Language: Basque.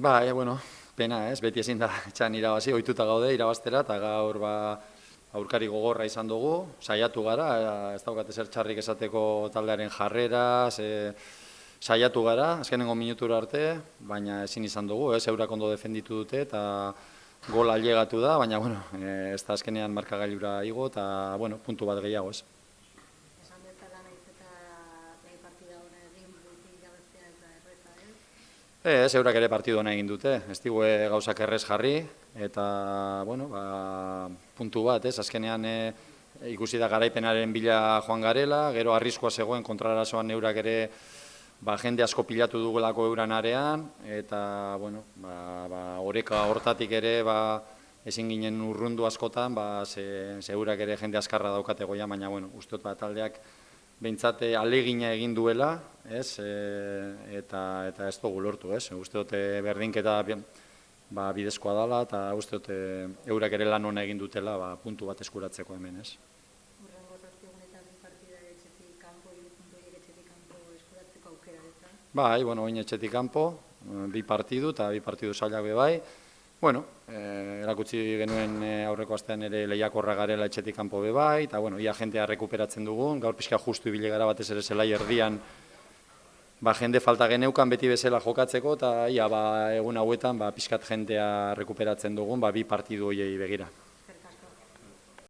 Bueno, pena ez, beti ezin da etxan irabazi, ohituta gaude irabaztera, eta gaur aurkari gogorra izan dugu, saiatu gara, ez daukat ezer txarrik esateko taldearen jarrera, saiatu gara, azkenengo minutura arte, baina ezin izan dugu, eurak ondo defenditu dute, eta gola ailegatu da, baina, ez da azkenean markagailura igo, eta, puntu bat gehiago ez. Esan bezala nahiz eta nahi partida hona egin beti irabaztea ez da erreza, ez? Eurak ere partidu hona egin dute, ez digue gauzak errez jarri, eta, puntu bat, ez, azkenean ikusi da garaipenaren bila joan garela, gero arriskoa zegoen kontrarazoan eurak ere jende asko pilatu dugulako euran arean, eta, oreka hortatik ere ezin ginen urrundu askotan, ze eurak ere jende askarra daukate goian, baina, uste dut taldeak behintzat alegina egin duela, eta ez dugu lortu, ez? Uste dut berdinketa bidezkoa dela, eta uste dut eurak ere lan hona egin dutela puntu bat eskuratzeko hemen, ez? Urrengo zazpigunetan bi partida etxetik kanpo, puntu horiek etxetik kanpo eskuratzeko aukera, ez da? Oin etxetik kanpo, bi partidu eta bi partidu zailak be bai. Erakutsi genuen aurreko astean ere lehiakorra garela etxetik kanpo be bai, eta ia jentea rekuperatzen dugun, gaur pixka justu ibile gara batez ere zelai erdian, jende falta geneukan beti bezala jokatzeko, eta egun hauetan pixkat jentea rekuperatzen dugun, bi partidu horiei begira.